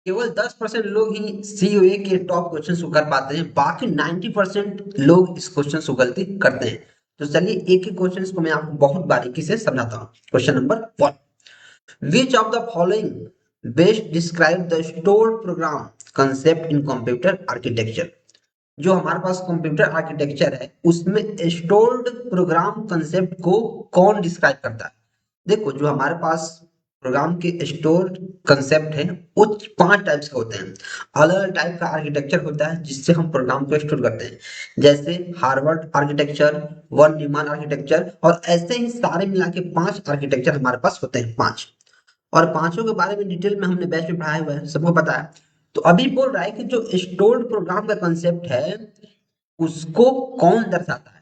केवल 10% लोग ही सीओए के टॉप क्वेश्चन को कर पाते हैं, बाकी 90% लोग इस क्वेश्चन को गलती करते हैं। तो चलिए एक एक क्वेश्चन को मैं आपको बहुत बारीकी से समझाता हूँ। Question number 1, which of the following best describe the stored program concept in computer architecture. जो हमारे पास कंप्यूटर आर्किटेक्चर है उसमें स्टोर्ड प्रोग्राम कंसेप्ट को कौन डिस्क्राइब करता है। देखो जो हमारे पास प्रोग्राम के स्टोर कंसेप्ट है वो 5 टाइप्स के होते हैं। अलग अलग टाइप का आर्किटेक्चर होता है जिससे हम प्रोग्राम को स्टोर करते हैं, जैसे Harvard architecture, von Neumann architecture, और ऐसे ही सारे मिला के 5 आर्किटेक्चर हमारे पास होते हैं, 5। और पांचों के बारे में डिटेल में हमने बैच में पढ़ाया हुआ है, सबको पता है। तो अभी बोल रहा है कि जो स्टोर्ड प्रोग्राम का कंसेप्ट है उसको कौन दर्शाता है।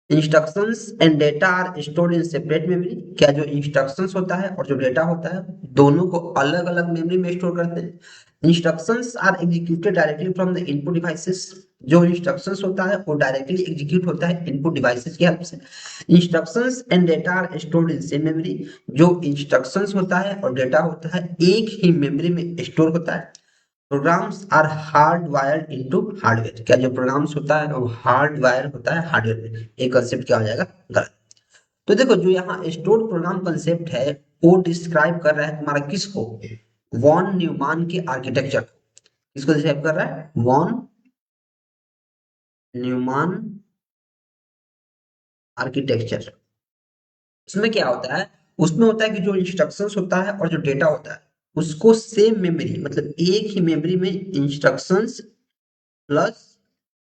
Instructions and data are stored in separate memory. क्या जो इंस्ट्रक्शंस होता है और जो डेटा होता है दोनों को अलग अलग मेमोरी में स्टोर करते हैं। Instructions are executed directly from the input devices. जो इंस्ट्रक्शंस होता है वो डायरेक्टली एग्जीक्यूट होता है इनपुट डिवाइसेस की हेल्प से। Instructions and data are stored in same memory. जो इंस्ट्रक्शंस होता है और डेटा होता है एक ही मेमोरी में स्टोर होता है। Programs are hard wired into hardware. क्या जो प्रोग्राम्स होता है वो हार्ड वायर होता है हार्डवेयर में। ये कंसेप्ट क्या हो जाएगा, गलत। तो देखो जो यहाँ स्टोर प्रोग्राम कंसेप्ट है वो डिस्क्राइब कर रहा है तुम्हारा किसको, वॉन न्यूमान के आर्किटेक्चर को। किसको डिस्क्राइब कर रहा है, वॉन न्यूमान आर्किटेक्चर। उसमें क्या होता है, उसमें होता है कि जो इंस्ट्रक्शंस होता है और जो डेटा होता है उसको सेम मेमोरी, मतलब एक ही मेमोरी में इंस्ट्रक्शंस प्लस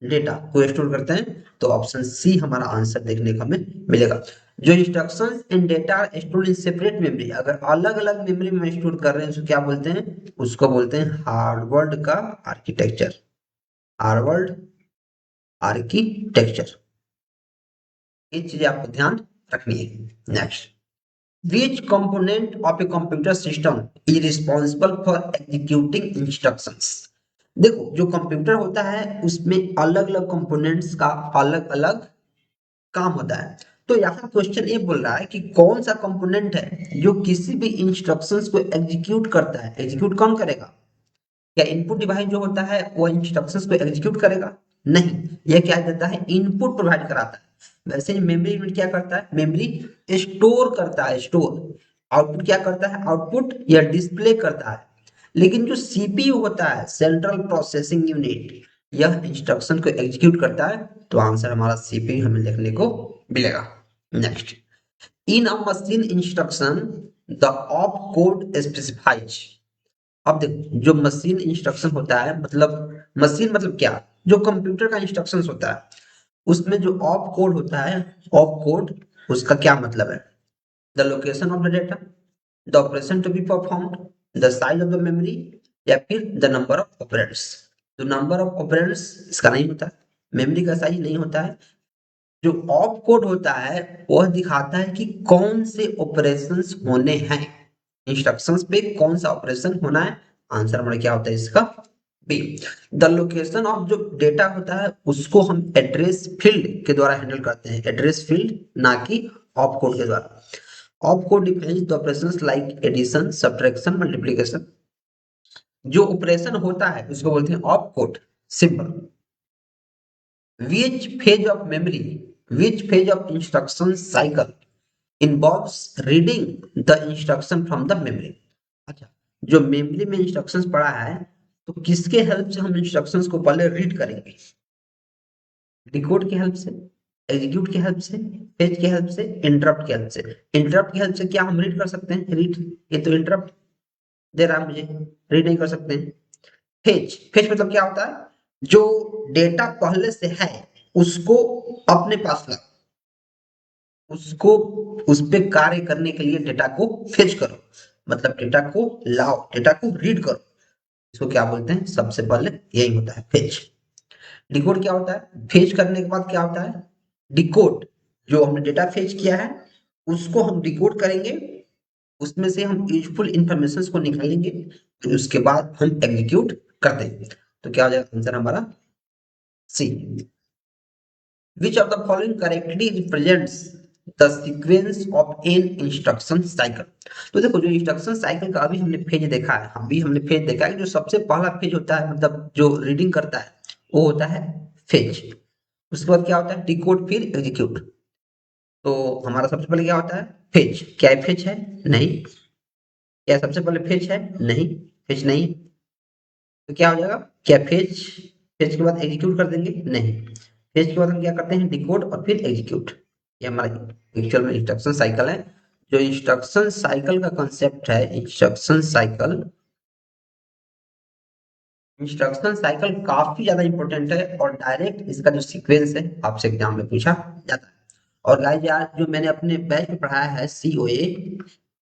डेटा को स्टोर करते हैं। तो ऑप्शन सी हमारा आंसर देखने को हमें मिलेगा। जो instructions and data store in separate memory, अगर अलग अलग मेमोरी में स्टोर कर रहे हैं उसको क्या बोलते हैं, उसको बोलते हैं हार्वर्ड का आर्किटेक्चर। Harvard architecture. ये चीजें आपको ध्यान रखनी है। Next, which component of a computer system is responsible for executing instructions। देखो जो कंप्यूटर होता है उसमें अलग अलग कंपोनेंट्स का अलग अलग काम होता है। तो यहाँ क्वेश्चन ये बोल रहा है कि कौन सा कंपोनेंट है जो किसी भी इंस्ट्रक्शंस को एग्जीक्यूट करता है। एग्जीक्यूट कौन करेगा, क्या इनपुट डिवाइस जो होता है वो इंस्ट्रक्शंस को एग्जीक्यूट करेगा, नहीं। यह क्या देता है, इनपुट प्रोवाइड कराता है। वैसे ही मेमोरी यूनिट क्या करता है, मेमोरी स्टोर करता है, स्टोर। आउटपुट क्या करता है, आउटपुट या डिस्प्ले करता है। लेकिन जो सीपीयू होता है, सेंट्रल प्रोसेसिंग यूनिट, यह इंस्ट्रक्शन को एग्जीक्यूट करता है। तो आंसर हमारा सीपीयू हमें देखने को मिलेगा। Next, in a machine instruction the op code specifies. अब देखो जो मशीन इंस्ट्रक्शन होता है, मतलब मशीन मतलब क्या, जो कंप्यूटर का इंस्ट्रक्शंस होता है उसमें जो ऑप कोड होता है, ऑप कोड उसका क्या मतलब है, the location of the data, the operation to be performed, the size of the memory, या फिर द नंबर ऑफ ऑपरेंड्स। जो नंबर ऑफ ऑपरेंड्स इसका नहीं होता, मेमोरी का साइज नहीं होता है। जो ऑप कोड होता है वह दिखाता है कि कौन से ऑपरेशंस होने हैं, इंस्ट्रक्शंस पे कौन सा ऑपरेशन होना है। आंसर हमारा क्या होता है इसका, बी। द लोकेशन ऑफ जो डेटा होता है उसको हम एड्रेस फील्ड के द्वारा हैंडल करते हैं, एड्रेस फील्ड, ना कि ऑप कोड के द्वारा। Op code defines the operations like addition, subtraction, multiplication. जो ऑपरेशन होता है उसको बोलते हैं op code, simple. which phase of memory, which phase of instruction cycle involves reading the instruction from the memory। अच्छा, जो मेमोरी में इंस्ट्रक्शंस पढ़ा है तो किसके हेल्प से हम इंस्ट्रक्शंस को पहले रीड करेंगे, डिकोड की हेल्प से, एग्जीक्यूट की हेल्प से, फेच की हेल्प से, इंटरप्ट की हेल्प से। इंटरप्ट की हेल्प से क्या हम रीड कर सकते हैं, रीड, ये तो इंटरप्ट दे रहा है मुझे, रीड नहीं कर सकते हैं। फेच, फेच मतलब क्या होता है, जो डेटा पहले से है उसको अपने पास ला, उसको उस पे कार्य करने के लिए डेटा को फेच करो, मतलब डेटा को लाओ, डेटा को रीड करो। इसको क्या बोलते हैं, सबसे पहले यही होता है फेच। डिकोड क्या होता है, फेच करने के बाद क्या होता है, डिकोड। जो हमने डेटा फेच किया है उसको हम डिकोड करेंगे, उसमें से हम यूजफुल इंफॉर्मेशन को निकालेंगे, तो उसके बाद हम एग्जीक्यूट कर देंगे। तो क्या हो जाएगा आंसर हमारा, C. Which of the following correctly represents the sequence of an instruction cycle. तो देखो जो इंस्ट्रक्शन साइकिल का अभी हमने फेज देखा है, हमने फेज देखा है कि जो सबसे पहला फेज होता है, मतलब जो रीडिंग करता है वो होता है फेज। उसके बाद क्या होता है, डिकोड फिर एग्जीक्यूट। तो हमारा सबसे पहले क्या होता है, फेच। क्या फेच है, नहीं। क्या सबसे पहले फेच है, नहीं। फेच नहीं, तो क्या हो जाएगा, क्या फेच। फेच के बाद एग्जीक्यूट कर देंगे, नहीं। फेच के बाद हम क्या करते हैं, डिकोड और फिर एग्जीक्यूट। ये हमारा एक्चुअल में इंस्ट्रक्शन साइकिल है। जो इंस्ट्रक्शन साइकिल का कंसेप्ट है, इंस्ट्रक्शन साइकिल काफी ज्यादा इंपॉर्टेंट है, और डायरेक्ट इसका जो सीक्वेंस है आपसे एग्जाम में पूछा जाता है। और गाइस यार, जो मैंने अपने बैच में पढ़ाया है सीओए,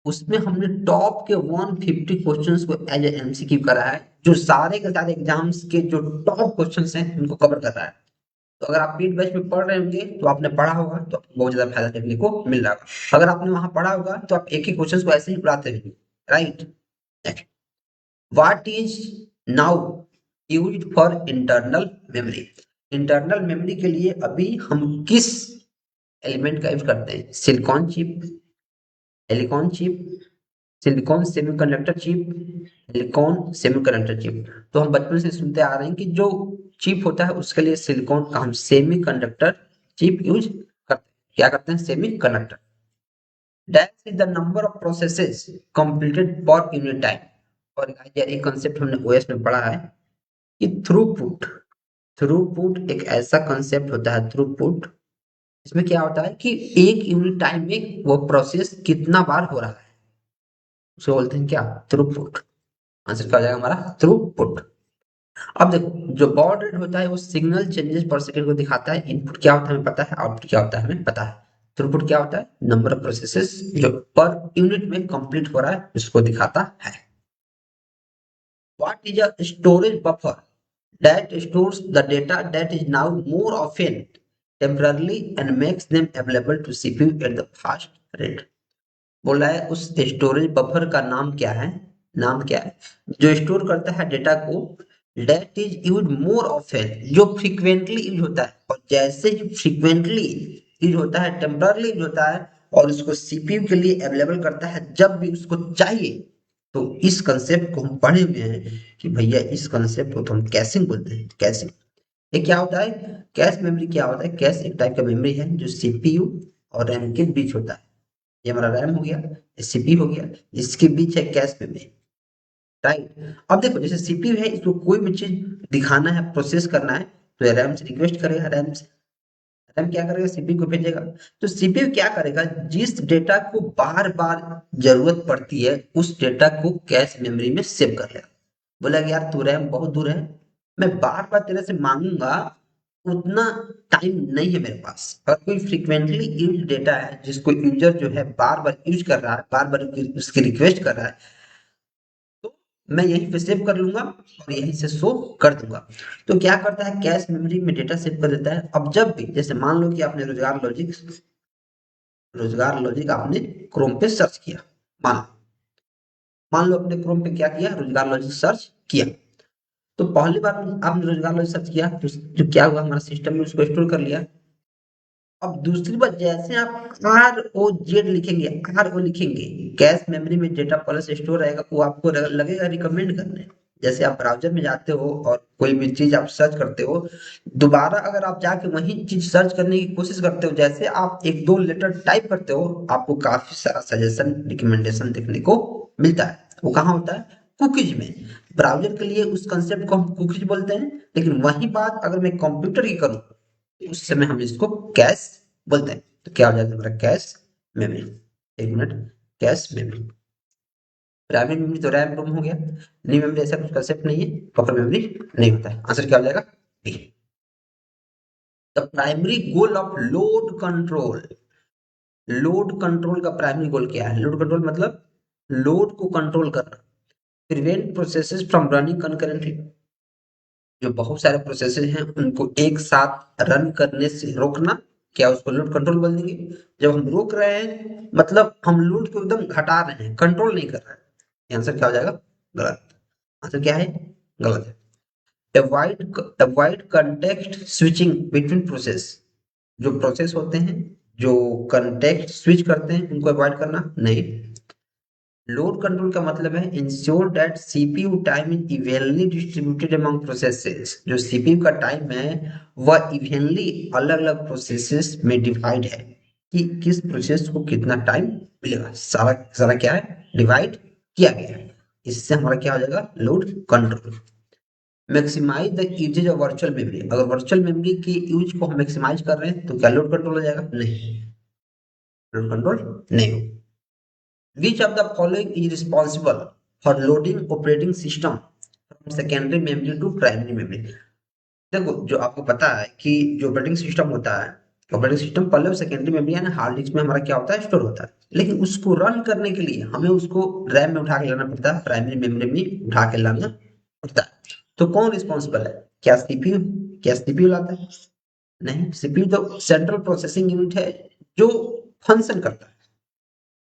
उसमें हमने टॉप के 150 क्वेश्चंस को एज एमसीक्यू करा है, जो सारे के सारे एग्जाम्स के जो टॉप क्वेश्चंस हैं उनको कवर कर रहा है। तो अगर आप पेड बैच में पढ़ रहे होंगे तो आपने पढ़ा होगा, तो आपको बहुत ज्यादा फायदा देखने को मिल रहा होगा। अगर आपने वहां पढ़ा होगा तो आप एक ही क्वेश्चन को ऐसे ही पढ़ाते होंगे, right. What is now used for internal memory. Internal memory के लिए अभी हम किस एलिमेंट का यूज करते हैं, silicon chip, Elecon chip, silicon semiconductor chip, silicon semiconductor chip. तो हम बचपन से सुनते आ रहे हैं कि जो चिप होता है उसके लिए सिलिकॉन का हम सेमीकंडक्टर चिप यूज करते हैं। क्या करते हैं, semiconductor. Dash is the number of processes completed per unit time. और यार एक कंसेप्ट हमने ओएस में पढ़ा है कि थ्रूपुट। थ्रूपुट एक ऐसा कंसेप्ट होता है, थ्रूपुट। इसमें क्या होता है कि एक यूनिट टाइम में वो प्रोसेस कितना बार हो रहा है, उसे बोलते हैं क्या, थ्रूपुट। आंसर क्या हो जाएगा हमारा, थ्रूपुट। अब देखो, जो बॉड रेट होता है वो सिग्नल चेंजेस पर सेकंड को दिखाता है। इनपुट क्या होता है हमें पता है, आउटपुट क्या होता है हमें पता है। थ्रूपुट क्या होता है, नंबर ऑफ प्रोसेसेस जो पर यूनिट में कंप्लीट हो रहा है उसको दिखाता है। What is a storage buffer that stores the data that is now more often temporarily and makes them available to CPU at the fast rate। बोला है उस स्टोरेज बफर का नाम क्या है, नाम क्या है जो स्टोर करता है डेटा को, that is use more often, जो फ्रीक्वेंटली यूज होता है, और जैसे ही फ्रीक्वेंटली यूज होता है, टेम्परली यूज होता है, और उसको सीपीयू के लिए अवेलेबल करता है जब भी उसको चाहिए। तो इस कंसेप्ट को हम पढ़े हुए हैं कि भैया इस कंसेप्ट को तो हम कैशिंग बोलते हैं, कैशिंग। ये क्या होता है, कैश मेमोरी क्या होता है, कैश एक टाइप का मेमोरी है जो सीपीयू और रैम के बीच होता है। ये हमारा रैम हो गया, ये सीपीयू हो गया, इसके बीच है कैश मेमोरी, राइट। अब देखो जैसे सीपीयू है, इसको कोई भी चीज दिखाना है, प्रोसेस करना है, तो ये रैम से रिक्वेस्ट करेगा, रैम से, रैम क्या करेगा, सीपीयू को भेजेगा। तो सीपीयू क्या करेगा, जिस डेटा को बार बार जरूरत पड़ती है उस डेटा को कैश मेमोरी में सेव कर लेगा। बोला कि यार तू रैम बहुत दूर है, मैं बार बार तेरे से मांगूंगा, उतना टाइम नहीं है मेरे पास। अगर कोई फ्रीक्वेंटली यूज डेटा है जिसको यूजर जो है बार बार यूज कर रहा है, बार बार उसकी रिक्वेस्ट कर रहा है, तो मैं यहीं पे सेव कर लूंगा और यहीं से शो कर दूंगा। तो क्या करता है, कैश मेमोरी में डेटा सेव कर देता है। अब जब भी, जैसे मान लो कि आपने रोजगार लॉजिक आपने क्रोम पे सर्च किया, मान मान लो आपने क्रोम पे क्या किया, रोजगार लॉजिक सर्च किया। तो पहली बार आपने रोजगार लॉजिक सर्च किया तो जो क्या हुआ, हमारा सिस्टम में उसको स्टोर कर लिया। अब दूसरी बात, जैसे आप आर ओ लिखेंगे, कैश मेमोरी में डेटा पहले से स्टोर रहेगा, वो आपको लगेगा रिकमेंड करने। जैसे आप ब्राउजर में जाते हो और कोई भी चीज आप सर्च करते हो, दोबारा अगर आप जाके वही चीज सर्च करने की कोशिश करते हो, जैसे आप एक दो लेटर टाइप करते हो, आपको काफी सारा सजेशन रिकमेंडेशन देखने को मिलता है। वो कहाँ होता है, कुकीज में। ब्राउजर के लिए उस कंसेप्ट को हम कुकीज बोलते हैं, लेकिन वही बात अगर मैं कंप्यूटर की करूँ, उस समय हम इसको कैश बोलते हैं। तो क्या हो जाता है हमारा, कैश मेमोरी। एक minute, cache memory. Primary memory तो रैम रोम हो गया, नहीं मेमोरी ऐसा कुछ कंसेप्ट नहीं है, बफर मेमोरी नहीं होता है। आंसर क्या हो जाएगा, B. The primary goal of load control. Load control का प्राइमरी गोल क्या है, लोड कंट्रोल मतलब लोड को कंट्रोल करना, prevent processes from running concurrently. जो बहुत सारे प्रोसेसेस हैं उनको एक साथ रन करने से रोकना, क्या उसको लोड कंट्रोल बोल देंगे। जब हम रोक रहे हैं मतलब हम लोड को एकदम घटा रहे हैं, कंट्रोल नहीं कर रहे हैं। ये आंसर क्या हो जाएगा, गलत। आंसर क्या है, गलत है। Avoid avoid context switching between process. जो प्रोसेस होते हैं जो कंटेक्ट स्विच करते हैं उनको अवॉइड करना नहीं। लोड कंट्रोल का मतलब है ensure that CPU time is evenly distributed among processes. जो सीपीयू का टाइम है वह इवनली अलग अलग प्रोसेसेस में डिवाइड है, कि किस प्रोसेस को कितना टाइम मिलेगा, सारा सारा क्या है, डिवाइड किया गया है। इससे हमारा क्या हो जाएगा, load control. Maximise the usage of virtual memory. अगर वर्चुअल मेमोरी की यूज को हम मैक्सिमाइज कर रहे हैं तो क्या लोड कंट्रोल हो जाएगा, नहीं, लोड कंट्रोल नहीं हो। Which of the following is responsible for loading operating system from secondary memory to primary memory? देखो, जो आपको पता है कि जो ऑपरेटिंग सिस्टम होता है, ऑपरेटिंग सिस्टम पहले सेकेंडरी मेमोरी यानी हार्ड डिस्क में हमारा क्या होता है, स्टोर होता है। लेकिन उसको रन करने के लिए हमें उसको रैम में उठा के लाना पड़ता है, प्राइमरी मेमोरी में उठा के लाना पड़ता है। तो कौन रिस्पॉन्सिबल है, क्या सीपीयू, क्या सीपीयू लाता है, नहीं, सीपीयू तो सेंट्रल प्रोसेसिंग यूनिट है जो फंक्शन करता है।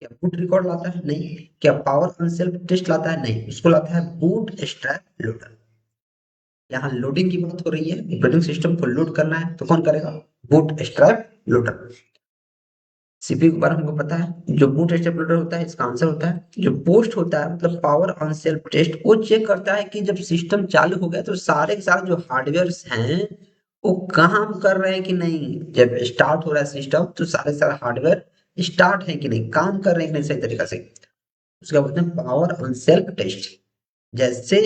क्या बूट रिकॉर्ड लाता है, नहीं। क्या पावर अनसेल्फ टेस्ट लाता है, नहीं, उसको लाता है बूट स्ट्रैप लोडर। यहाँ लोडिंग की बात हो रही है, ऑपरेटिंग सिस्टम को लोड करना है तो कौन करेगा, बूट स्ट्रैप लोडर। सीपीयू के बारे में हमको पता है, जो बूट स्ट्रैप लोडर होता है इसका आंसर होता है जो पोस्ट होता है, मतलब पावर अनसेल्फ टेस्ट, वो चेक करता है कि जब सिस्टम चालू हो गया तो सारे के सारे जो हार्डवेयर हैं वो काम कर रहे हैं कि नहीं। जब स्टार्ट हो रहा है सिस्टम तो सारे सारे हार्डवेयर स्टार्ट है कि नहीं, काम कर रहे हैं कि नहीं सही तरीका से। उसका बोलते हैं पावर ऑन सेल्फ टेस्ट। जैसे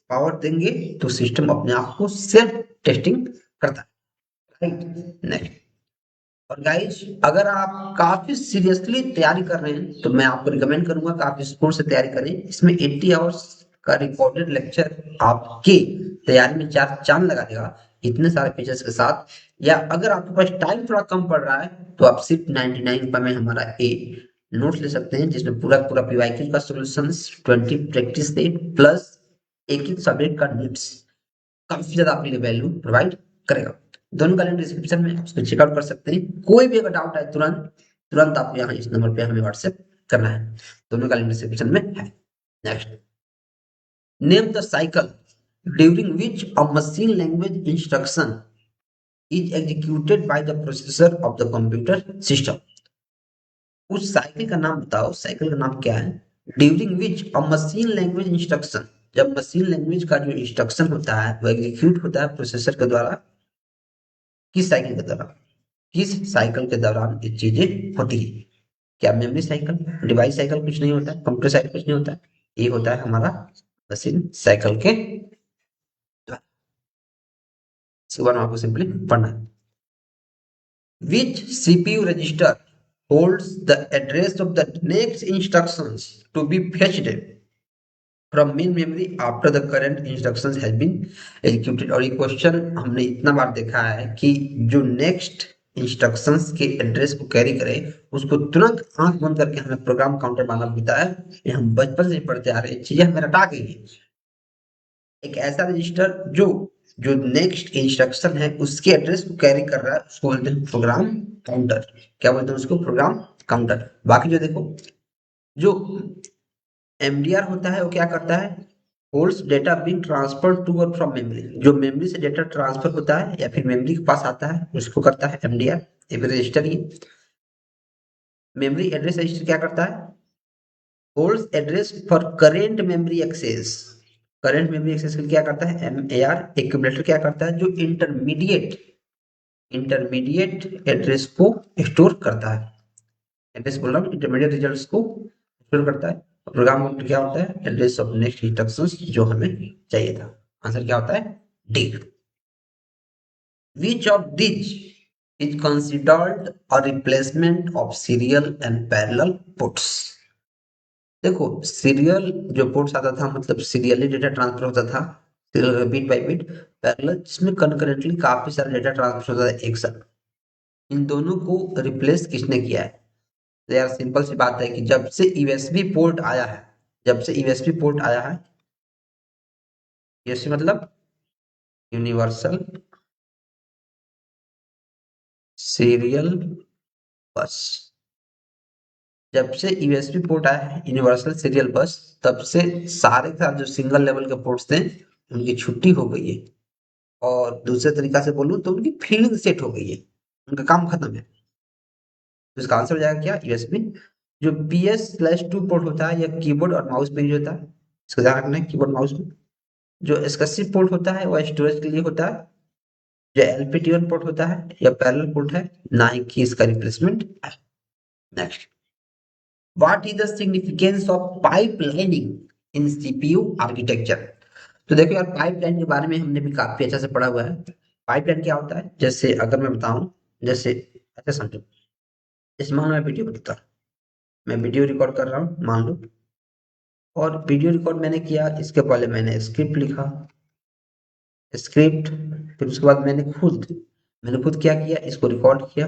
पावर देंगे तो सिस्टम अपने आप को सेल्फ टेस्टिंग करता है, राइट। नेक्स्ट। और गाइस, अगर आप काफी सीरियसली तैयारी कर रहे हैं तो मैं आपको रिकमेंड करूंगा कि आप स्कूल से तैयारी करें। इसमें 80 आवर्स का रिकॉर्डेड लेक्चर आपके तैयारी में चार चांद लगा देगा, इतने सारे फीचर्स के साथ। या अगर आपके पास टाइम थोड़ा कम पड़ रहा है तो आप सिर्फ 99 में हमारा ए नोट्स ले सकते हैं, जिसमें पूरा पूरा पीवाईक्यू का सॉल्यूशंस, 20 प्रैक्टिस सेट प्लस एक एक सब्जेक्ट का नोट्स काफी ज्यादा आपके लिए वैल्यू प्रोवाइड करेगा। दोनों का लिंक डिस्क्रिप्शन में, आप उसको चेकआउट कर सकते हैं। कोई भी अगर डाउट है तुरंत तुरंत आपको यहाँ इस नंबर पे हमें व्हाट्सएप करना है। दोनों का लिंक डिस्क्रिप्शन में है। Next, name the cycle during which a machine language instruction is executed by the processor of the computer system. उस साइकिल का नाम बताओ, साइकिल का नाम क्या है, during which a machine language instruction, जब मशीन लैंग्वेज का जो इंस्ट्रक्शन होता है वो एग्जीक्यूट होता है प्रोसेसर के द्वारा, किस साइकिल के दौरान, किस साइकिल के दौरान ये चीजें होती है। क्या मेमोरी साइकिल, डिवाइस साइकिल कुछ नहीं होता है, कंप्यूटर साइकिल कुछ नहीं होता है, ये होता है हमारा मशीन साइकिल के द्वारा। इसके बारे में आपको सिंपली पढ़ना है। Which CPU register holds the address of the next instructions to be fetched from main memory after the current instructions has been executed। और ये क्वेश्चन हमने इतना बार देखा है कि जो नेक्स्ट इंस्ट्रक्शंस के एड्रेस को कैरी करे उसको तुरंत आंख बंद करके हमें प्रोग्राम काउंटर मानना पड़ता है। ये हम बचपन से पढ़ते आ रहे हैं, चीजें हमें रटा गई है। एक ऐसा रजिस्टर जो जो नेक्स्ट इंस्ट्रक्शन है उसके एड्रेस को कैरी कर रहा है उसको बोलते हैं प्रोग्राम काउंटर। क्या बोलते हैं उसको, प्रोग्राम काउंटर। बाकी जो देखो, जो एमडीआर होता है वो क्या करता है, holds data being transferred to और फ्रॉम मेमोरी। जो मेमोरी से डेटा ट्रांसफर होता है या फिर मेमोरी के पास आता है उसको करता है एमडीआर। ये भी रजिस्टर ही। मेमोरी एड्रेस रजिस्टर क्या करता है, holds address for current memory access. Current memory access के लिए क्या करता है एमएआर। एक्यूमुलेटर क्या करता है, जो इंटरमीडिएट इंटरमीडिएट एड्रेस को स्टोर करता है। एड्रेस बोल रहा हूँ, इंटरमीडिएट रिजल्ट्स को स्टोर करता है। प्रोग्राम काउंटर क्या होता है, एड्रेस ऑफ नेक्स्ट इंस्ट्रक्शंस जो हमें चाहिए था। आंसर क्या होता है, D. Which of these is considered a replacement of serial and parallel ports? देखो, सीरियल जो पोर्ट्स आता था मतलब सीरियली डेटा ट्रांसफर होता था, serial bit by bit. Parallel जिसमें कंकरेंटली काफी सारा डेटा ट्रांसफर होता था एक साथ। इन दोनों को रिप्लेस किसने किया है, तो यार सिंपल सी बात है कि जब से यूएसबी पोर्ट आया है, जब से यूएसबी पोर्ट आया है, यूएसबी मतलब यूनिवर्सल सीरियल बस। जब से यूएसबी पोर्ट आया है यूनिवर्सल सीरियल बस, तब से सारे के साथ जो सिंगल लेवल के पोर्ट्स थे उनकी छुट्टी हो गई है। और दूसरे तरीका से बोलूं तो उनकी फील्डिंग सेट हो गई है, उनका काम खत्म है। तो इसका आंसर हो जाएगा क्या, यूएसबी। जो PS/2 पोर्ट होता है यह कीबोर्ड और माउस पे यूज होता है, इसको ध्यान रखना है, कीबोर्ड माउस में। जो एक्सक्लूसिव पोर्ट होता है वह स्टोरेज के लिए होता है। जो LPTN पोर्ट होता है यह पैरेलल पोर्ट है, ना ही कि इसका रिप्लेसमेंट है। Next, what is the significance of pipelining in CPU architecture. तो देखो यार, पाइपलाइन के बारे में हमने भी काफी अच्छे से पढ़ा हुआ है। पाइपलाइन क्या होता है, जैसे अगर मैं बताऊं, जैसे अच्छा समझो, इस मान लो मैं वीडियो बनाता हूं, मैं वीडियो रिकॉर्ड कर रहा हूँ मान लो, और वीडियो रिकॉर्ड मैंने किया, इसके पहले मैंने स्क्रिप्ट लिखा, स्क्रिप्ट, फिर उसके बाद मैंने खुद क्या किया, इसको रिकॉर्ड किया,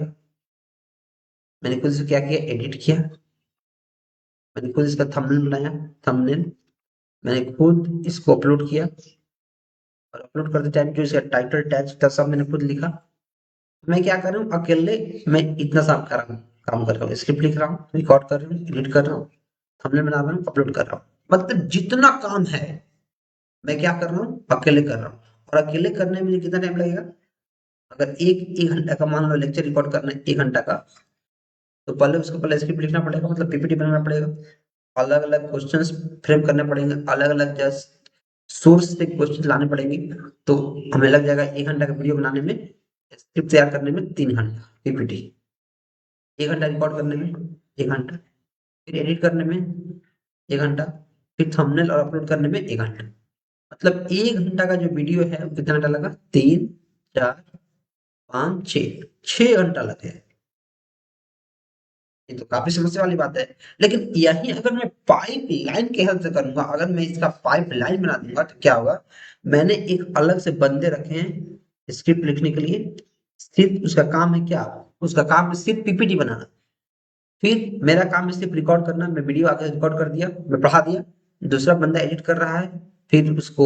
मैंने खुद से क्या किया, एडिट किया, मैंने खुद इसका थंबनेल बनाया, थंबनेल, मैंने खुद इसको अपलोड किया, और अपलोड करते टाइम जो इसका टाइटल टैग था सब मैंने खुद लिखा। मैं क्या कर रहा हूँ अकेले, मैं इतना काम कर रहा हूँ, स्क्रिप्ट लिख रहा हूँ, रिकॉर्ड कर रहा हूँ, एडिट कर रहा हूँ, थंबनेल बना रहा हूँ, अपलोड कर रहा हूँ, मतलब जितना काम है मैं क्या कर रहा हूँ, अकेले कर रहा हूँ। और अकेले करने में मुझे कितना टाइम लगेगा, अगर एक एक घंटा का मान लो लेक्चर रिकॉर्ड करना है 1 घंटा का, तो पहले उसको पहले स्क्रिप्ट लिखना पड़ेगा, मतलब PPT बनाना पड़ेगा, अलग अलग क्वेश्चंस फ्रेम करने पड़ेंगे, अलग अलग जस्ट सोर्स से क्वेश्चन लाने पड़ेंगे। तो हमें लग जाएगा 1 घंटा का वीडियो बनाने में, स्क्रिप्ट तैयार करने में 3 घंटा, PPT 1 घंटा, रिकॉर्ड करने में 1 घंटा, फिर एडिट करने में 1 घंटा, फिर थंबनेल और अपलोड करने में 1 घंटा। मतलब 1 घंटा का जो वीडियो है वो कितना घंटा लगा, 3, 4, 5, 6 घंटा लगे। ये तो काफी समस्या वाली बात है। लेकिन यही अगर मैं पाइप लाइन के हेल्प से करूंगा, अगर मैं इसका पाइप लाइन बना दूंगा तो क्या होगा, मैंने एक अलग से बंदे रखे हैं स्क्रिप्ट लिखने के लिए, सिर्फ उसका काम है क्या, उसका काम है सिर्फ PPT बनाना। फिर मेरा काम है सिर्फ रिकॉर्ड करना, मैं वीडियो आगे रिकॉर्ड कर दिया, मैं पढ़ा दिया, दूसरा बंदा एडिट कर रहा है, फिर उसको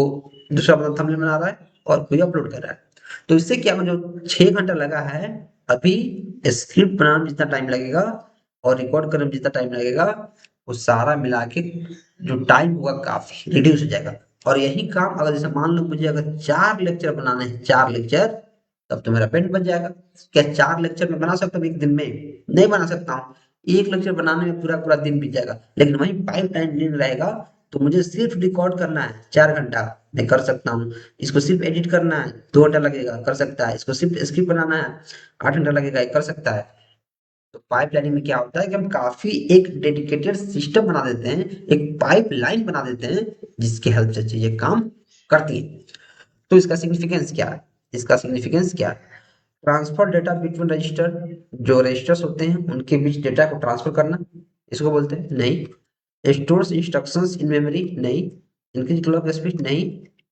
दूसरा बंदा थंबनेल बना रहा है और कोई अपलोड कर रहा है। तो इससे क्या जो 6 घंटा लगा है, अभी स्क्रिप्ट बनाने में जितना टाइम लगेगा और रिकॉर्ड करने में जितना टाइम लगेगा, वो सारा मिला के जो टाइम होगा काफी रिड्यूस हो जाएगा। और यही काम अगर जैसे मान लो मुझे अगर 4 लेक्चर बनाने हैं, 4 लेक्चर, तब तो मेरा पेंट बन जाएगा। क्या 4 लेक्चर में बना सकता हूँ एक दिन में, नहीं बना सकता हूँ। एक लेक्चर बनाने में पूरा पूरा दिन बीत जाएगा। लेकिन वही पाइप लाइन दिन रहेगा, तो मुझे सिर्फ रिकॉर्ड करना है 4 घंटा, मैं कर सकता हूँ। इसको सिर्फ एडिट करना है 2 घंटा लगेगा, कर सकता है। इसको सिर्फ स्क्रिप्ट बनाना है 8 घंटा लगेगा, ये कर सकता है। तो पाइप लाइनिंग में क्या होता है कि हम काफी एक डेडिकेटेड सिस्टम बना देते हैं, एक पाइप लाइन बना देते हैं, जिसकी हेल्प से चीजें काम करती हैं। तो इसका सिग्निफिकेंस क्या है, इसका सिग्निफिकेंस क्या है, ट्रांसफर डेटा बिटवीन रजिस्टर, जो रजिस्टर्स होते हैं उनके बीच डेटा को ट्रांसफर करना, इसको बोलते हैं। नहीं, स्टोर्स इंस्ट्रक्शंस इन मेमोरी, नहीं, इंक्रीज क्लॉक स्पीड, नहीं,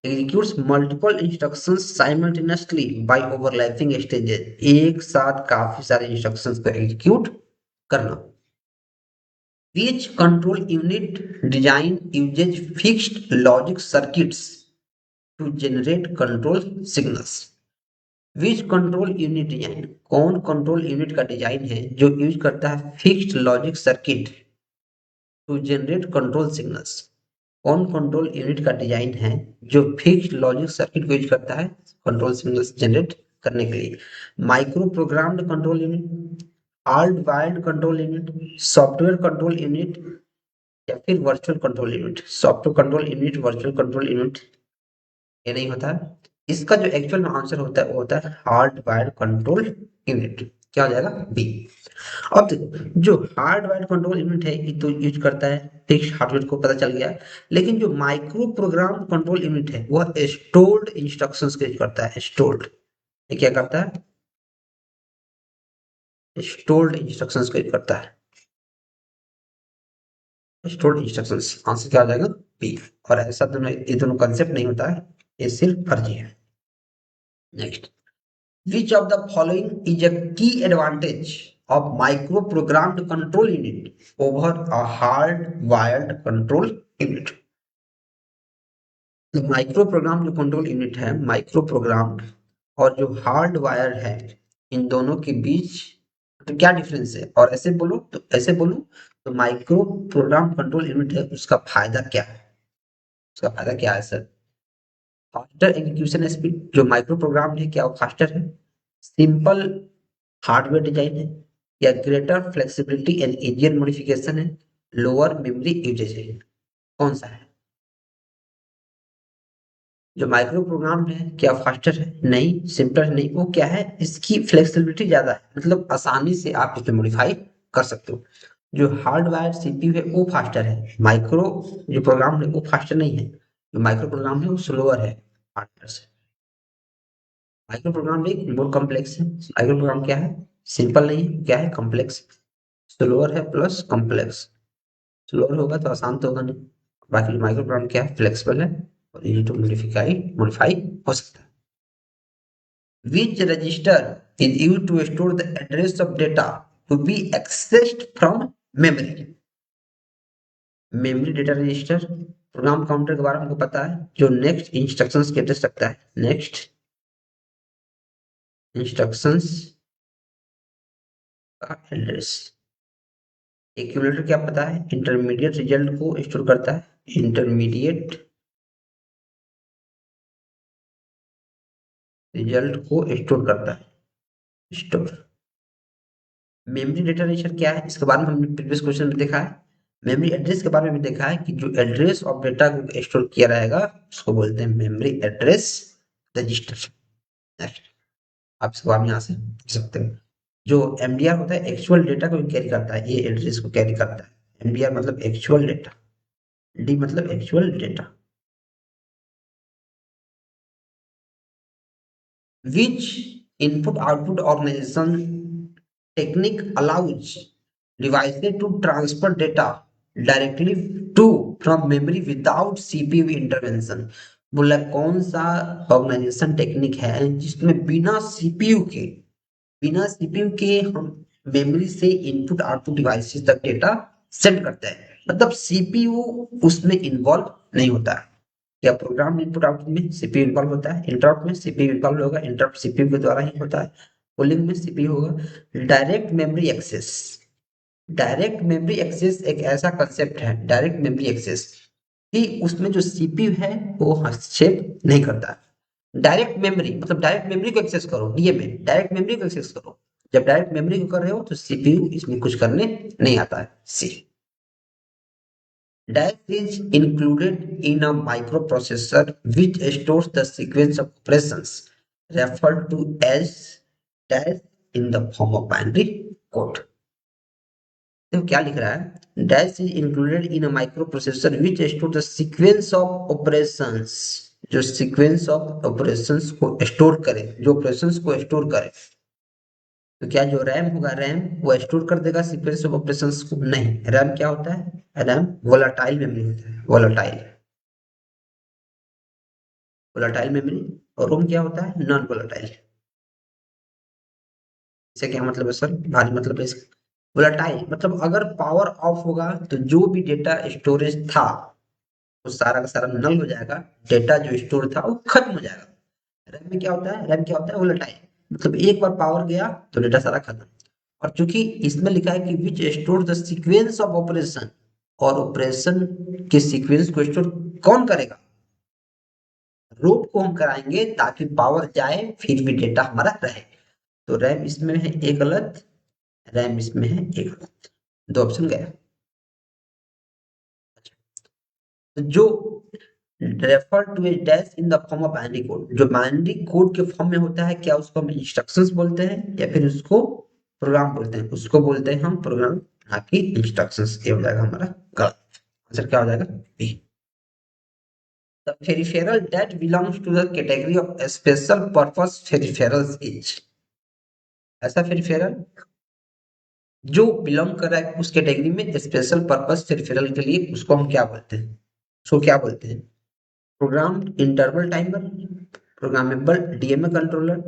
executes multiple instructions simultaneously by overlapping stages, एक साथ काफी सारे इंस्ट्रक्शंस को एग्जीक्यूट करना। Each control unit design uses fixed logic circuits to generate control signals. Which control unit design, कौन control unit का डिजाइन है जो यूज करता है fixed logic circuit to generate control signals. कौन कंट्रोल यूनिट का डिजाइन है जो फिक्स्ड लॉजिक सर्किट को यूज करता है कंट्रोल सिग्नल्स जनरेट करने के लिए। Micro programmed control unit, hard wired control unit, software control unit, या फिर virtual control unit. Software control unit, virtual control unit, ये नहीं होता है। इसका जो एक्चुअल में आंसर होता है वो होता है हार्ड वायर्ड कंट्रोल यूनिट। क्या हो जाएगा, बी। अब देखो, जो हार्ड वायर्ड कंट्रोल यूनिट है ये तो यूज करता है फिक्स्ड हार्डवेयर को, पता चल गया। लेकिन जो माइक्रो प्रोग्राम कंट्रोल यूनिट है वह स्टोर्ड इंस्ट्रक्शंस को यूज करता है। स्टोर्ड, ये क्या करता है, स्टोर्ड इंस्ट्रक्शंस को यूज करता है। स्टोर्ड इंस्ट्रक्शंस, आंसर क्या आ जाएगा, बी। और ऐसा दोनों, ये दोनों कंसेप्ट नहीं होता है, ये सिर्फ फर्जी है। Next, which of the following is a key advantage of micro programmed control unit over a hard wired control unit। तो माइक्रो प्रोग्राम जो कंट्रोल यूनिट है, माइक्रो प्रोग्राम्ड और जो हार्ड वायर है, इन दोनों के बीच तो क्या डिफरेंस है। और ऐसे बोलो तो ऐसे बोलो, तो माइक्रो प्रोग्राम कंट्रोल यूनिट है, उसका फायदा क्या है, उसका फायदा क्या है सर, फास्टर एग्जीक्यूशन स्पीड। जो माइक्रो प्रोग्राम है क्या वो फास्टर है, सिंपल हार्डवेयर डिजाइन है, या greater flexibility and easier modification है, लोअर मेमोरी यूजेज है? कौन सा है? जो माइक्रो प्रोग्राम है क्या फास्टर है? नहीं। सिंपल नहीं, वो क्या है, इसकी फ्लेक्सिबिलिटी ज्यादा है, मतलब आसानी से आप इसे मॉडिफाई कर सकते हो। जो हार्डवायर सीपीयू है वो फास्टर है, माइक्रो जो प्रोग्राम है वो फास्टर नहीं है। जो माइक्रो प्रोग्राम है वो स्लोअर है हार्डवेयर से। माइक्रो प्रोग्राम भी मोर कॉम्प्लेक्स है। माइक्रो प्रोग्राम क्या है, सिंपल नहीं है, क्या है, कॉम्प्लेक्स। स्लोअर है प्लस कॉम्प्लेक्स। स्लोअर होगा तो आसान तो होगा नहीं। बाकी माइक्रो प्रोग्राम क्या है, फ्लेक्सिबल है और इजी टू मॉडिफाई हो सकता है। Which register is used to store the address of data to be accessed from memory? Memory data register. Program counter के बारे में हमको पता है, जो नेक्स्ट इंस्ट्रक्शंस के एड्रेस रखता है। नेक्स्ट इंस्ट्रक्शंस का एड्रेस। एक्यूमुलेटर क्या पता है, इंटरमीडिएट रिजल्ट को स्टोर करता है। इंटरमीडिएट रिजल्ट को स्टोर करता है। स्टोर। मेमोरी डेटा रजिस्टर क्या है, इसके बारे में हमने प्रीवियस क्वेश्चन में देखा है। मेमोरी एड्रेस के बारे में भी देखा है कि जो एड्रेस ऑफ डेटा को स्टोर किया रहेगा उसको बोलते हैं मेमोरी एड्रेस रजिस्टर। नेक्स्ट, आप इसके बारे में यहाँ से पूछ सकते हो। जो एमडीआर होता है एक्चुअल डेटा को कैरी करता है, ये एड्रेस को कैरी करता है। एमडीआर मतलब एक्चुअल डेटा, डी मतलब actual data. Which input output organization technique allows devices to transfer data directly to from memory without CPU intervention? बोला कौन सा ऑर्गेनाइजेशन टेक्निक है जिसमें बिना सीपीयू के हम मेमोरी से इनपुट आउटपुट डिवाइसेस तक डेटा सेंड करते हैं, मतलब सीपीयू उसमें इन्वॉल्व नहीं होता है। या प्रोग्राम इनपुट आउटपुट में सीपीयू इन्वॉल्व होता है, इंटरप्ट में सीपीयू इन्वॉल्व होगा, इंटरप्ट सीपीयू के द्वारा ही होता है, पोलिंग में सीपीयू होगा। Direct memory access. Direct memory access एक ऐसा कंसेप्ट है, डायरेक्ट मेमोरी एक्सेस, कि उसमें जो सीपीयू है वो हस्तक्षेप नहीं करता। डायरेक्ट मेमोरी मतलब डायरेक्ट मेमोरी को एक्सेस करो, डीएमए डायरेक्ट मेमोरी को एक्सेस करो। जब डायरेक्ट मेमोरी को कर रहे हो तो सीपीयू इसमें कुछ करने नहीं आता है। सी। Dash is included in a microprocessor which stores the sequence of operations referred to as dash in the form of binary code. तो क्या लिख रहा है, dash is included in a microprocessor which stores the sequence of operations, जो sequence of operations को store करे, जो operations को स्टोर करे। तो क्या जो रैम होगा, रैम वो स्टोर कर देगा सीक्वेंस ऑफ ऑपरेशंस को? नहीं। रैम क्या होता है, रैम वोलाटाइल मेमोरी होता है। Volatile, volatile memory. और रोम क्या होता है, नॉन वोलाटाइल। इससे क्या मतलब है सर, भारी मतलब है इसका। वोलाटाइल मतलब अगर पावर ऑफ होगा तो जो भी डेटा स्टोरेज था वो सारा का सारा नल हो जाएगा, डेटा जो स्टोर था वो खत्म हो जाएगा। रैम में क्या होता है, रैम क्या होता है, वोलाटाइल, मतलब एक बार पावर गया तो डेटा सारा खत्म। और चूंकि इसमें लिखा है कि विच store the sequence of operation, और ऑपरेशन के सीक्वेंस को स्टोर कौन करेगा, रूट को हम कराएंगे ताकि पावर जाए फिर भी डेटा हमारा रहे। तो रैम इसमें है ए गलत, रैम इसमें है ए गलत, दो ऑप्शन गया। तो जो refer to a dash in the form of binary code, जो बाइनरी कोड के फॉर्म में होता है, क्या उसको हम इंस्ट्रक्शंस बोलते हैं या फिर उसको प्रोग्राम बोलते हैं? उसको बोलते हैं हम प्रोग्राम, ना कि इंस्ट्रक्शंस। ये हो जाएगा हमारा गलत आंसर। क्या हो जाएगा, B. The peripheral that belongs to the category of special purpose peripherals is, ऐसा पेरिफेरल जो बिलोंग कर रहा है उस कैटेगरी में स्पेशल पर्पस पेरिफेरल के लिए, उसको हम क्या बोलते हैं, उसको क्या बोलते हैं? Program interval timer, programmable DMA controller,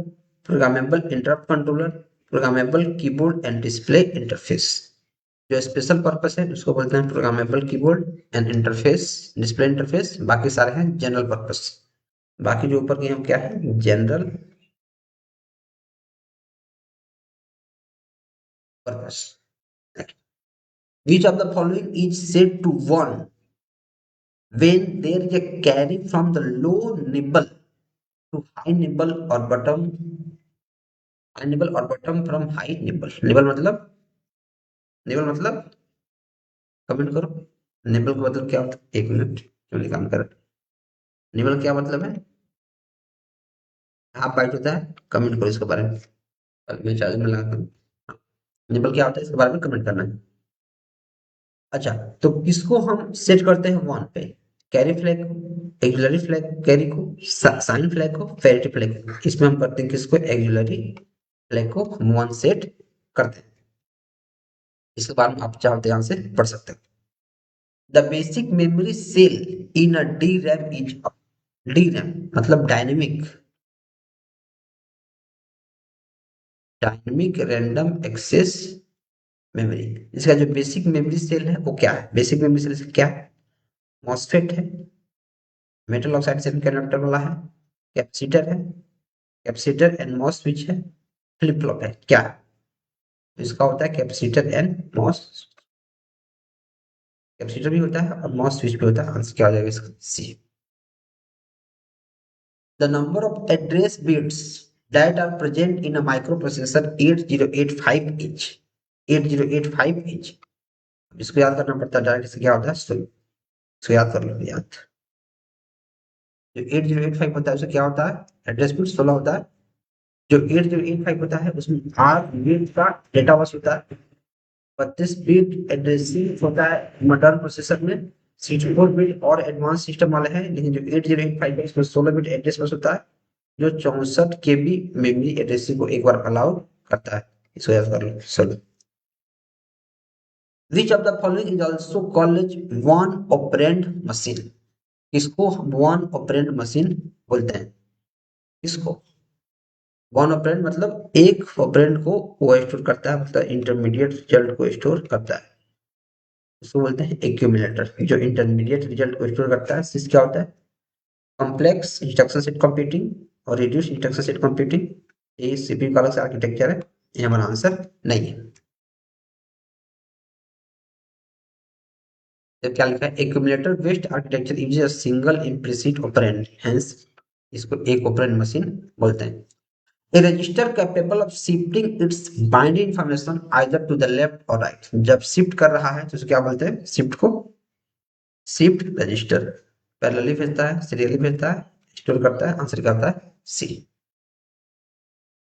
programmable interrupt controller, programmable keyboard and display interface. जो स्पेशल पर्पस है उसको बोलते हैं programmable keyboard and interface, display interface. बाकी सारे हैं जनरल पर्पस। बाकी जो ऊपर के हम क्या है, general purpose. Which of the following is said to warn when there is a carry from the low nibble to high nibble or bottom, high nibble or bottom from high nibble? Nibble मतलब nibble मतलब comment करो। Nibble का मतलब क्या होता है? 1 minute क्यों नहीं काम कर रहा? निबल क्या मतलब है? हाफ बाइट होता है, कमेंट करो इसके बारे में। मैं चार्ज में लगाता हूँ। निबल क्या होता है इसके बारे में कमेंट करना है। अच्छा, तो किसको हम सेट करते हैं वन पे? कैरी फ्लैग को, एक्सिलरी फ्लैग कैरी को, साइन फ्लैग को, पैरिटी फ्लैग को। इसमें हम करते हैं किसको? एक्सिलरी फ्लैग को हम वन सेट करते हैं। इसके बारे में आप चाहो ध्यान से पढ़ सकते हैं। The basic memory cell in a D RAM is, D RAM मतलब डायनेमिक रैंडम एक्सेस मेमोरी। इसका जो बेसिक मेमोरी सेल है वो क्या है? बेसिक मेमोरी सेल क्या है? मॉसफेट है, मेटल ऑक्साइड सेमीकंडक्टर वाला है, कैपेसिटर है, कैपेसिटर एंड मॉस स्विच है, फ्लिप फ्लॉप है। क्या है? तो इसका होता है कैपेसिटर एंड मॉस, कैपेसिटर भी होता है और मॉस स्विच भी होता है। आंसर क्या हो जाएगा इसका? C. The number of address bits that are present in a microprocessor 8085 inch, 8085 inch। इसको याद करना पड़ता है डायरेक्ट। से क्या होता है? सो इसको याद कर लो। याद, जो 8085 होता है उससे क्या होता है? एड्रेस बिट 16 होता है। जो 8085 होता है उसमें 8 बिट का डेटा बस होता है, 32 बिट एड्रेसिंग होता है मॉडर्न प्रोसेसर में, 64 बिट और एडवांस सिस्टम वाले हैं। लेकिन जो 8085 है इसमें 16 बिट एड्रेस बस होता है, जो 64 KB मेमोरी एड्रेसिंग को एक बार अलाउ करता है। इसको याद कर लो। चलो, विच of the following is also called one operand machine? किसको वन ऑपरेंड मशीन बोलते हैं? किसको? वन ऑपरेंड मतलब एक ऑपरेंड को वो स्टोर करता है, मतलब इंटरमीडिएट रिजल्ट को स्टोर करता है। इसको बोलते हैं एक्यूमुलेटर। जो इंटरमीडिएट रिजल्ट को स्टोर करता है सिस क्या होता है? कॉम्प्लेक्स इंस्ट्रक्शन सेट कंप्यूटिंग और रिड्यूस इंस्ट्रक्शन सेट कंप्यूटिंग। ये सीपीयू का अलग से आर्किटेक्चर है। ये हमारा आंसर नहीं है। तो क्या लिखा है? Accumulator based architecture uses a single implicit operand, hence इसको एक ऑपरेंड मशीन बोलते हैं। A register capable of shifting its binary information either to the left or right। जब शिफ्ट कर रहा है तो उसे क्या बोलते हैं? शिफ्ट को शिफ्ट रजिस्टर। पैरेलली भेजता है, सीरियली भेजता है, स्टोर करता है। आंसर क्या होता है? C.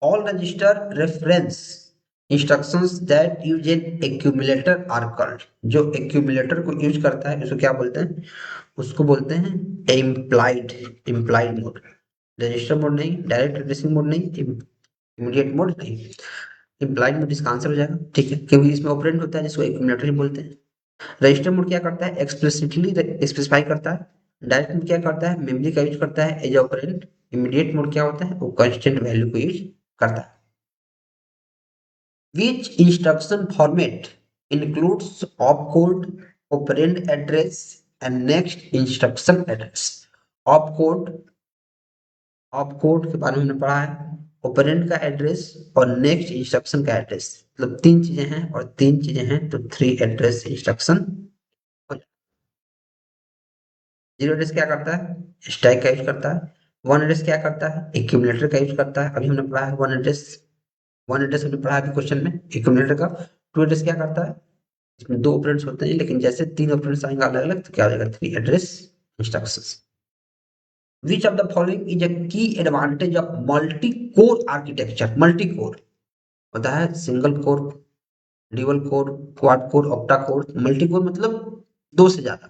All register reference instructions that use an accumulator are called. जो एक्यूमुलेटर को यूज करता है उसको क्या बोलते हैं? उसको बोलते हैं implied, implied mode. Register mode नहीं, डायरेक्ट एड्रेसिंग मोड नहीं, इमीडिएट मोड नहीं। इम्प्लाइड मोड इसका आंसर हो जाएगा। ठीक है, क्योंकि इसमें ऑपरेंड होता है जिसको एक्यूमुलेटर ही बोलते हैं। रजिस्टर मोड क्या करता है? एक्सप्लिसिटली स्पेसिफाई करता है। डायरेक्ट मोड क्या करता है? मेमोरी का यूज करता है एज ऑपरेंड। इमीडिएट मोड क्या होता है? वो कांस्टेंट वैल्यू को यूज करता है। Which instruction format includes opcode, operand address, and next instruction address? opcode, opcode के बारे में हमने पढ़ा है, operand का एड्रेस और नेक्स्ट इंस्ट्रक्शन का एड्रेस। मतलब तीन चीजें हैं और तीन चीजें हैं तो three address instruction. Zero address क्या करता है? स्टैक का यूज करता है। वन एड्रेस क्या करता है? एक्यूमुलेटर का यूज करता है। अभी हमने पढ़ा है वन एड्रेस। वन एड्रेस हमने पढ़ा है क्वेश्चन में एक्यूमुलेटर का। टू एड्रेस क्या करता है? इसमें दो ऑपरेंड्स होते हैं लेकिन जैसे तीन ऑपरेंड्स आएंगे अलग अलग तो क्या हो जाएगा? Three address instructions. Which of the following is a key advantage of multi core architecture? Multi core होता है single core, dual core, quad core, octa core. Multi core मतलब दो से ज्यादा।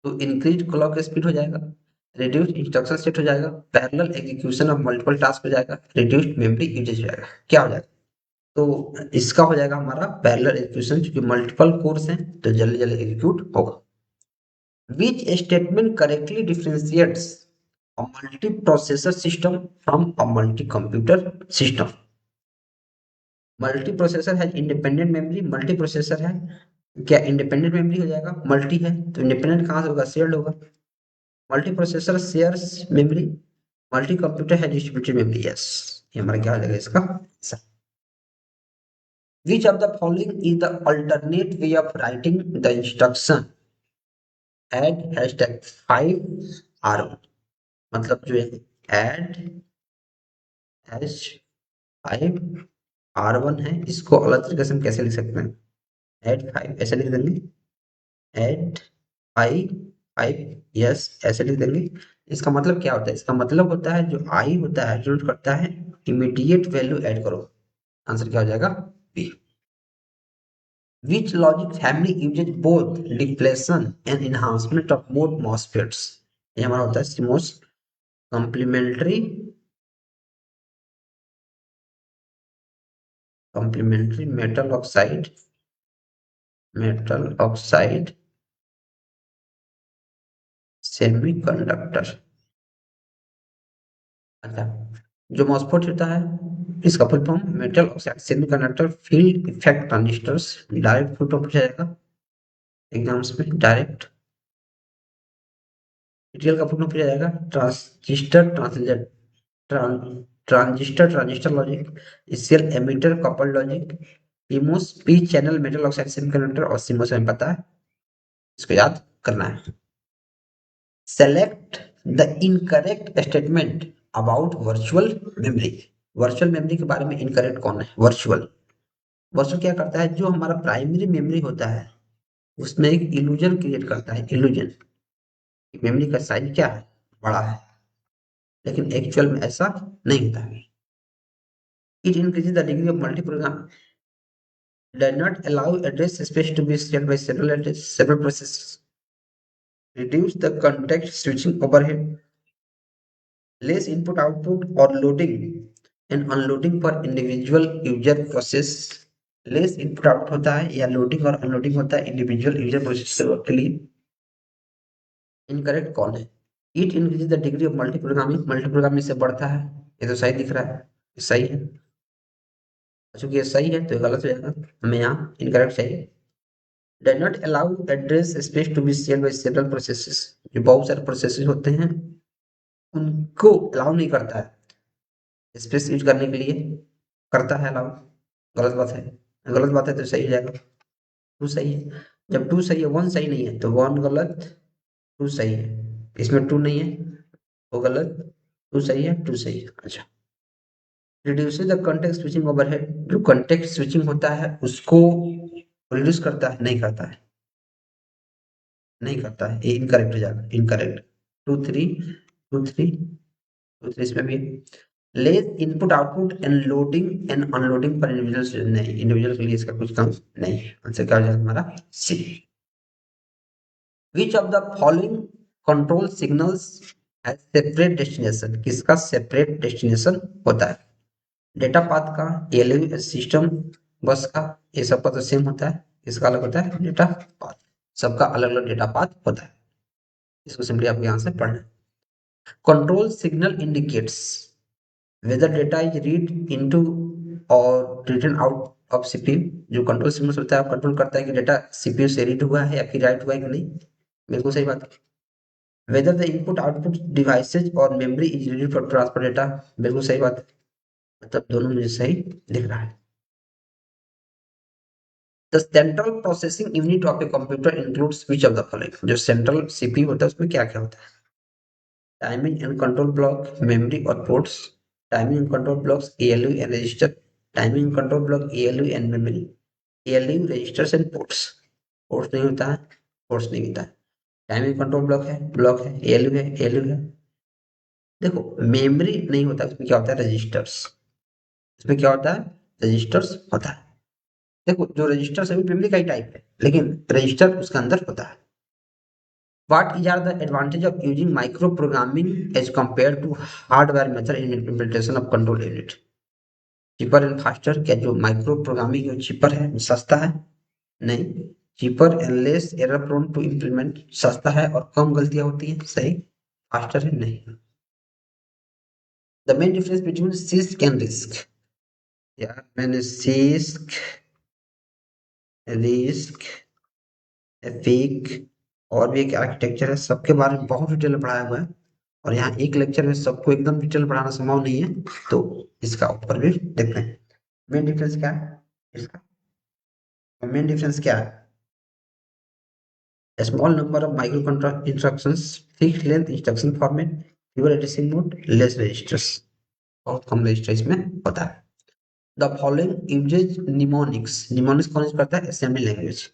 तो इंक्रीज क्लॉक स्पीड हो जाएगा, रिड्यूस इंस्ट्रक्शन सेट हो जाएगा, parallel execution of multiple task हो जाएगा, रिड्यूस्ड मेमोरी यूजेज हो जाएगा। क्या हो जाएगा? तो इसका हो जाएगा हमारा पैरेलल एग्जीक्यूशन, क्योंकि मल्टीपल कोर्स हैं तो जल्दी जल्दी एग्जीक्यूट होगा। Which statement correctly differentiates a multiprocessor system from a multi-computer system? Multiprocessor है इंडिपेंडेंट मेमोरी, मल्टीप्रोसेसर है क्या इंडिपेंडेंट मेमोरी हो जाएगा? मल्टी है तो इंडिपेंडेंट कहाँ से होगा? शेयर्ड होगा। Multiprocessor shares memory, multi computer है डिस्ट्रीब्यूटेड मेमोरी। यस, ये हमारा क्या हो जाएगा इसका? Which of the following is the alternate way of writing the instruction add hashtag 5R1? मतलब जो है add hash 5R1 R1 है, इसको अलग तरीके से हम कैसे लिख सकते हैं, ऐड 5 ऐसे लिख देंगे, ऐड 5 यस ऐसे लिख देंगे। इसका मतलब क्या होता है, इसका मतलब होता है जो आई होता है डिनोट करता है इमीडिएट वैल्यू ऐड करो। आंसर क्या हो जाएगा, B. Which logic family uses both depletion and enhancement of both MOSFETs? ये हमारा होता है CMOS, complementary metal oxide semiconductor। अच्छा, जो MOSFET होता है इसका full form metal oxide semiconductor field effect transistors. Direct full form पूछा जाएगा एग्जाम्स में, डायरेक्ट। टीटीएल का फुल फॉर्म पूछा जाएगा transistor logic, CL emitter couple logic, PMOS P channel metal oxide semiconductor, और सीमोस में पता है, इसको याद करना है। Select the incorrect statement about virtual memory. Virtual memory के बारे में इनकरेक्ट कौन है, वर्चुअल क्या करता है, जो हमारा प्राइमरी मेमोरी होता है उसमें एक इल्यूजन क्रिएट करता है, इल्यूजन मेमोरी का साइज क्या है, बड़ा है, लेकिन एक्चुअल में ऐसा नहीं होता है। It increases the degree of multiprogram, does not allow address space to be shared by several processes, reduce the context switching overhead, less input output or loading and unloading for individual user process। Less input out होता है या loading और unloading होता है individual user process के लिए। Incorrect कौन है, it increase the degree of multi programming से बढ़ता है, ये तो सही दिख रहा है, ये सही है, चूंकि ये सही है तो ये गलत हो जाएगा, हमें यहाँ इनकरेक्ट चाहिए। Does not allow address space to be shared by several processes, जो बहुत सारे प्रोसेसेस होते हैं उनको अलाउ नहीं करता है स्पेस यूज करने के लिए, करता है अलाउ, गलत बात है, गलत बात है तो सही हो जाएगा, टू सही है। जब टू सही है वन सही नहीं है तो वन गलत टू सही है, इसमें टू नहीं है वो गलत, टू सही है टू सही है। अच्छा, reducing the context switching overhead, जो कॉन्टेक्स्ट स्विचिंग होता है उसको रिड्यूस करता है, नहीं करता है, नहीं करता है, ये इनकरेक्ट हो जाएगा, इनकरेक्ट। टू थ्री इसमें भी less input output and loading and unloading पर इंडिविजुअल, नहीं इंडिविजुअल के लिए इसका कुछ काम नहीं है। आंसर क्या हो जाएगा हमारा, C. Which of the following control signals has separate destination, किसका सेपरेट डेस्टिनेशन होता है, डेटा पाथ का, एलयू सिस्टम बस का, ये सबका तो सेम होता है, इसका अलग होता है डेटा पाथ, सबका अलग अलग डेटा पाथ होता है, इसको सिंपली आपको यहाँ से पढ़ना है। Control signal indicates whether data is read into or written out of CPU। जो कंट्रोल सिग्नल होता है कंट्रोल करता है कि डेटा सीपीयू से रीड हुआ है या फिर राइट हुआ है कि नहीं, बिल्कुल सही बात है। whether the input output devices और memory is ready for transfer data, बिल्कुल सही बात है, मतलब दोनों मुझे सही दिख रहा है। The central processing unit of a computer includes which of the following, जो सेंट्रल सीपीयू होता है उसमें क्या क्या होता है, timing and control block, memory और ports, timing and control blocks ALU and register, timing and control block ALU and memory, ALU registers and ports, ports नहीं होता है, पोर्ट्स नहीं होता है, टाइमिंग कंट्रोल ब्लॉक है एएलयू है, एएलयू है। देखो मेमोरी नहीं होता, उसमें क्या होता है रजिस्टर्स, इसमें क्या होता है रजिस्टर्स होता है। देखो जो रजिस्टर सभी मेमोरी का ही टाइप है लेकिन रजिस्टर उसके अंदर होता है। What is are the advantage of using microprogramming as compared to hardware method in implementation of control unit? Cheaper and faster, क्या जो माइक्रो प्रोग्रामिंग जो चीपर है सस्ता है, नहीं, cheaper and less error prone to implement, सस्ता है और कम गलतियां होती हैं, सही, फास्टर है नहीं। The main difference between six and risk, यार मैंने सिस्क रिस्क एपिक और भी एक आर्किटेक्चर है, सबके बारे में बहुत डिटेल में पढ़ाया हुआ है और यहाँ एक लेक्चर में सबको एकदम डिटेल पढ़ाना संभव नहीं है, तो इसका ऊपर भी देखते हैं। मेन डिफरेंस क्या है इसका, मेन डिफरेंस क्या है, a small number of microcontroller instructions, fixed length instruction format, fewer addressing mode, less registers, बहुत कम रजिस्टर इसमें होता है। The following uses mnemonics. Mnemonics कौन यूज करता है? Assembly language.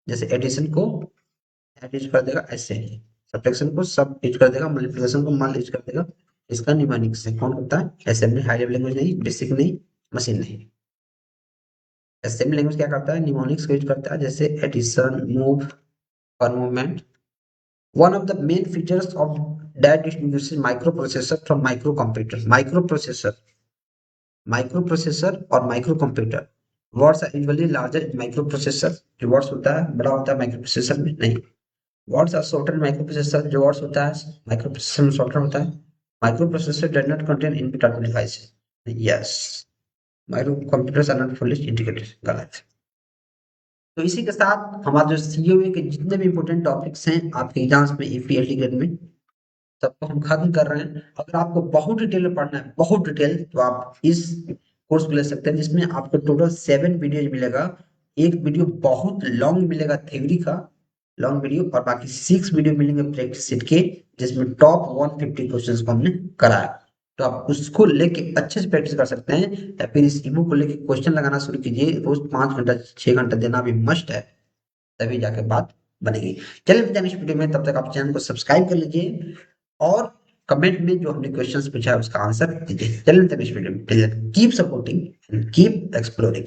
जैसे एडिशन को एड यूज कर देगा ऐसे, सब्ट्रैक्शन को सब यूज कर देगा, मल्टीप्लिकेशन को मल यूज कर देगा। इसका निमोनिक्स है, कौन करता है? असेंबली। हाई लेवल लैंग्वेज नहीं, बेसिक नहीं, मशीन नहीं। असेंबली लैंग्वेज क्या करता है? निमोनिक्स को यूज करता है, जैसे एडिशन, मूव और movement. One of the main features of that distinguishes microprocessor from microcomputer. Microprocessor और microcomputer. Words are usually larger in microprocessor. जो words होता है बड़ा होता है microprocessor में नहीं। Words are shorter in microprocessor. जो words होता है microprocessor में shorter होता है। Microprocessor does not contain input output device. Yes. Microcomputers are not fully integrated. गलत। तो इसी के साथ हमारे जो सीओए के जितने भी इंपॉर्टेंट टॉपिक्स हैं आपके एग्जाम्स में ईपीएलटी ग्रेड में, सबको हम खत्म कर रहे हैं। अगर आपको बहुत डिटेल में पढ़ना है, बहुत डिटेल, तो आप इस कोर्स को ले सकते हैं, जिसमें आपको टोटल 7 वीडियोज मिलेगा। एक वीडियो बहुत लॉन्ग मिलेगा थ्योरी का लॉन्ग वीडियो, और बाकी 6 वीडियो मिलेंगे प्रैक्टिस सेट के, जिसमें टॉप 150 क्वेश्चंस को हमने कराया। तो आप उसको लेके अच्छे से प्रैक्टिस कर सकते हैं, या फिर इस ईबुक को लेके क्वेश्चन लगाना शुरू कीजिए। रोज 5 घंटा 6 घंटा देना भी मस्ट है, तभी जाके बात बनेगी। चलिए मिलते हैं नेक्स्ट वीडियो में, तब तक आप चैनल को सब्सक्राइब कर लीजिए और कमेंट में जो हमने क्वेश्चंस पूछा है उसका आंसर दीजिए। चलिए मिलते हैं नेक्स्ट वीडियो में। Keep supporting and keep exploring.